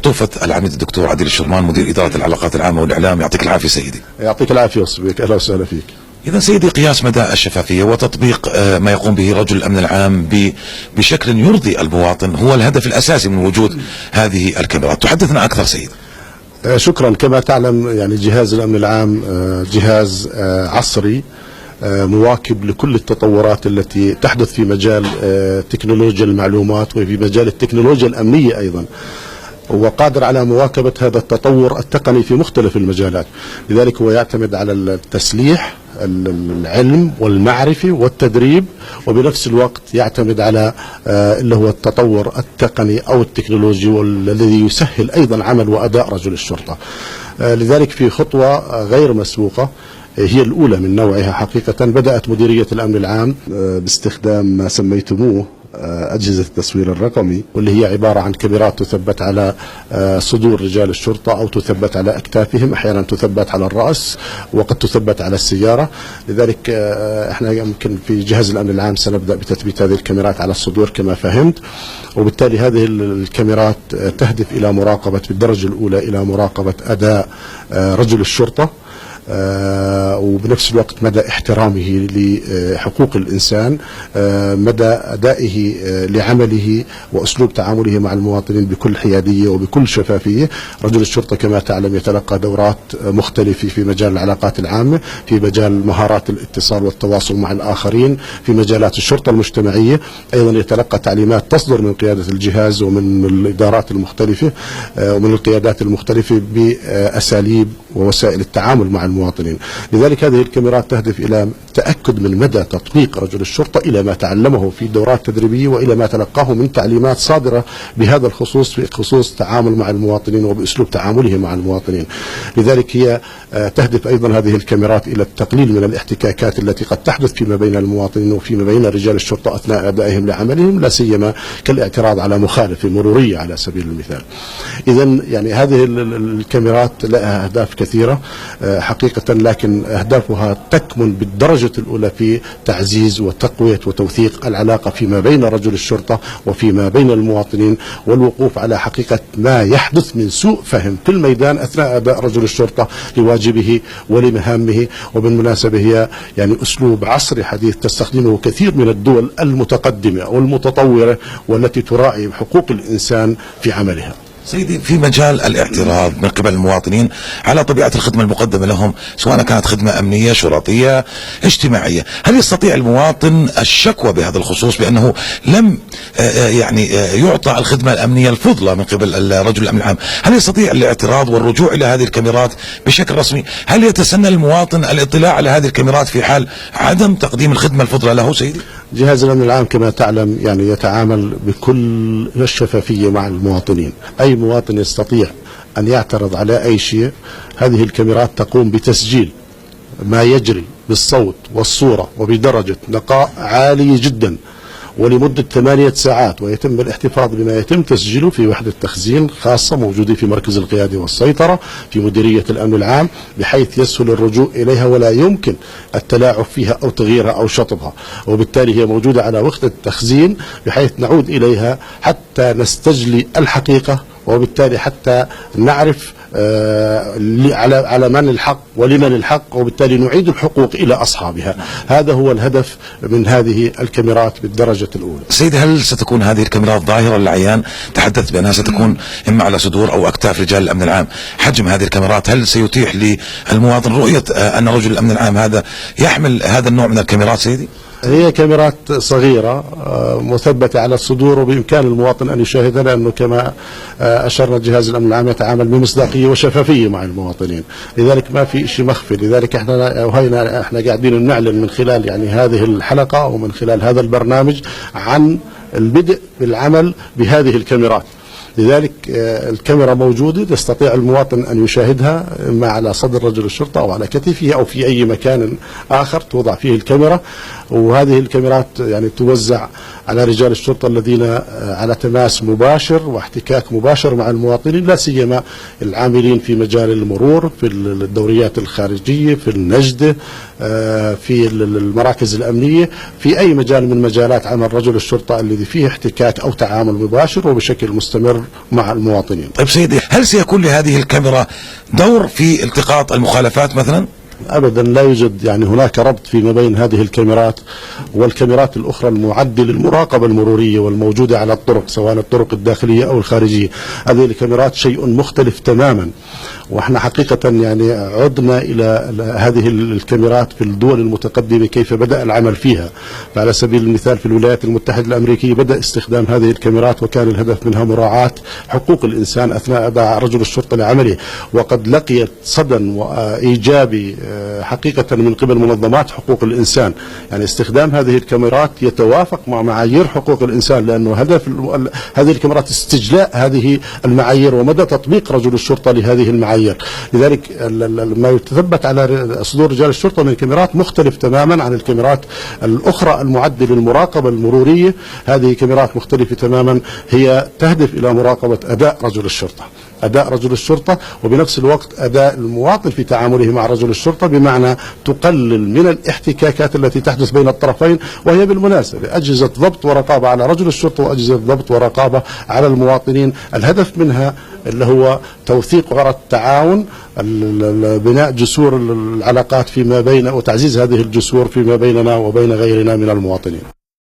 عطوفة العميد الدكتور عديل الشرمان مدير إدارة العلاقات العامة والإعلام، يعطيك العافية سيدي. يعطيك العافية وصبيك، أهلا وسهلا فيك. إذا سيدي، قياس مدى الشفافية وتطبيق ما يقوم به رجل الأمن العام بشكل يرضي المواطن هو الهدف الأساسي من وجود هذه الكاميرات. تحدثنا أكثر سيدي. شكرا. كما تعلم يعني جهاز الأمن العام جهاز عصري مواكب لكل التطورات التي تحدث في مجال تكنولوجيا المعلومات وفي مجال التكنولوجيا الأمنية أيضا، وقادر على مواكبة هذا التطور التقني في مختلف المجالات. لذلك هو يعتمد على التسليح، العلم والمعرفة والتدريب، وبنفس الوقت يعتمد على اللي هو التطور التقني أو التكنولوجي، والذي يسهل أيضا عمل وأداء رجل الشرطة. لذلك في خطوة غير مسبوقة، هي الأولى من نوعها حقيقة، بدأت مديرية الأمن العام باستخدام ما سميتموه أجهزة التصوير الرقمي، واللي هي عبارة عن كاميرات تثبت على صدور رجال الشرطة أو تثبت على أكتافهم، أحيانا تثبت على الرأس وقد تثبت على السيارة. لذلك احنا يمكن في جهاز الأمن العام سنبدأ بتثبيت هذه الكاميرات على الصدور كما فهمت، وبالتالي هذه الكاميرات تهدف إلى مراقبة بالدرجة الأولى إلى مراقبة أداء رجل الشرطة، وبنفس الوقت مدى احترامه لحقوق الإنسان، مدى أدائه لعمله وأسلوب تعامله مع المواطنين بكل حيادية وبكل شفافية. رجل الشرطة كما تعلم يتلقى دورات مختلفة في مجال العلاقات العامة، في مجال مهارات الاتصال والتواصل مع الآخرين، في مجالات الشرطة المجتمعية، أيضا يتلقى تعليمات تصدر من قيادة الجهاز ومن الإدارات المختلفة ومن القيادات المختلفة بأساليب ووسائل التعامل مع المواطنين. لذلك هذه الكاميرات تهدف إلى تأكد من مدى تطبيق رجل الشرطة إلى ما تعلمه في دورات تدريبية وإلى ما تلقاه من تعليمات صادرة بهذا الخصوص، في خصوص التعامل مع المواطنين وبأسلوب تعامله مع المواطنين. لذلك هي تهدف أيضا هذه الكاميرات إلى التقليل من الاحتكاكات التي قد تحدث فيما بين المواطنين وفيما بين رجال الشرطة أثناء أدائهم لعملهم، لا سيما كالاعتراض على مخالفة مرورية على سبيل المثال. إذن يعني هذه الكاميرات لها أهداف كثيرة حقيقة، لكن أهدافها تكمن بالدرجة الأولى في تعزيز وتقوية وتوثيق العلاقة فيما بين رجل الشرطة وفيما بين المواطنين، والوقوف على حقيقة ما يحدث من سوء فهم في الميدان أثناء أداء رجل الشرطة لواجبه ولمهامه. وبالمناسبة هي يعني أسلوب عصري حديث تستخدمه كثير من الدول المتقدمة والمتطورة والتي تراعي حقوق الإنسان في عملها. سيدي، في مجال الاعتراض من قبل المواطنين على طبيعة الخدمة المقدمة لهم، سواء كانت خدمة أمنية، شرطية، اجتماعية، هل يستطيع المواطن الشكوى بهذا الخصوص بأنه لم يعني يعطى الخدمة الأمنية الفضلى من قبل رجل الأمن العام؟ هل يستطيع الاعتراض والرجوع إلى هذه الكاميرات بشكل رسمي؟ هل يتسنى المواطن الاطلاع على هذه الكاميرات في حال عدم تقديم الخدمة الفضلى له سيدي؟ جهاز الأمن العام كما تعلم يعني يتعامل بكل الشفافية مع المواطنين. أي مواطن يستطيع أن يعترض على أي شيء، هذه الكاميرات تقوم بتسجيل ما يجري بالصوت والصورة وبدرجة نقاء عالية جدا ولمدة 8 ساعات، ويتم الاحتفاظ بما يتم تسجيله في وحدة تخزين خاصة موجودة في مركز القيادة والسيطرة في مديرية الأمن العام، بحيث يسهل الرجوع إليها ولا يمكن التلاعب فيها أو تغييرها أو شطبها. وبالتالي هي موجودة على وحدة التخزين بحيث نعود إليها حتى نستجلي الحقيقة، وبالتالي حتى نعرف على من الحق ولمن الحق، وبالتالي نعيد الحقوق إلى أصحابها. هذا هو الهدف من هذه الكاميرات بالدرجة الأولى. سيدي، هل ستكون هذه الكاميرات ظاهرة للعيان؟ تحدث بأنها ستكون إما على صدور أو أكتاف رجال الأمن العام. حجم هذه الكاميرات هل سيتيح للمواطن رؤية أن رجل الأمن العام هذا يحمل هذا النوع من الكاميرات سيدي؟ هي كاميرات صغيرة مثبتة على الصدور، وبإمكان المواطن أن يشاهدها، لأنه كما أشرنا جهاز الأمن العام يتعامل بمصداقية وشفافية مع المواطنين، لذلك ما في شيء مخفي. لذلك احنا قاعدين نعلن من خلال يعني هذه الحلقة ومن خلال هذا البرنامج عن البدء بالعمل بهذه الكاميرات. لذلك الكاميرا موجودة، يستطيع المواطن أن يشاهدها إما على صدر رجل الشرطة أو على كتفه أو في أي مكان آخر توضع فيه الكاميرا. وهذه الكاميرات يعني توزع على رجال الشرطة الذين على تماس مباشر واحتكاك مباشر مع المواطنين، لا سيما العاملين في مجال المرور، في الدوريات الخارجية، في النجدة، في المراكز الأمنية، في أي مجال من مجالات عمل رجل الشرطة الذي فيه احتكاك أو تعامل مباشر وبشكل مستمر التواصل مع المواطنين. طيب سيدي، هل سيكون لهذه الكاميرا دور في التقاط المخالفات مثلا؟ ابدا لا يوجد يعني هناك ربط فيما بين هذه الكاميرات والكاميرات الاخرى المعده للمراقبه المروريه والموجوده على الطرق، سواء الطرق الداخليه او الخارجيه. هذه الكاميرات شيء مختلف تماما، واحنا حقيقه يعني عدنا الى هذه الكاميرات في الدول المتقدمه كيف بدا العمل فيها. فعلى سبيل المثال في الولايات المتحده الامريكيه بدا استخدام هذه الكاميرات، وكان الهدف منها مراعاه حقوق الانسان اثناء اداء رجل الشرطه لعمله، وقد لقيت صدى ايجابي حقيقة من قبل منظمات حقوق الإنسان. يعني استخدام هذه الكاميرات يتوافق مع معايير حقوق الإنسان، لأنه هدف هذه الكاميرات استجلاء هذه المعايير ومدى تطبيق رجل الشرطة لهذه المعايير. لذلك ما يتثبت على صدور رجال الشرطة من كاميرات مختلف تماما عن الكاميرات الأخرى المعدة للمراقبة المرورية. هذه كاميرات مختلفة تماما، هي تهدف إلى مراقبة أداء رجل الشرطة، أداء رجل الشرطة، وبنفس الوقت أداء المواطن في تعامله مع رجل الشرطة، بمعنى تقلل من الاحتكاكات التي تحدث بين الطرفين. وهي بالمناسبة أجهزة ضبط ورقابة على رجل الشرطة وأجهزة ضبط ورقابة على المواطنين، الهدف منها اللي هو توثيق وعرض التعاون، بناء جسور العلاقات فيما بين وتعزيز هذه الجسور فيما بيننا وبين غيرنا من المواطنين.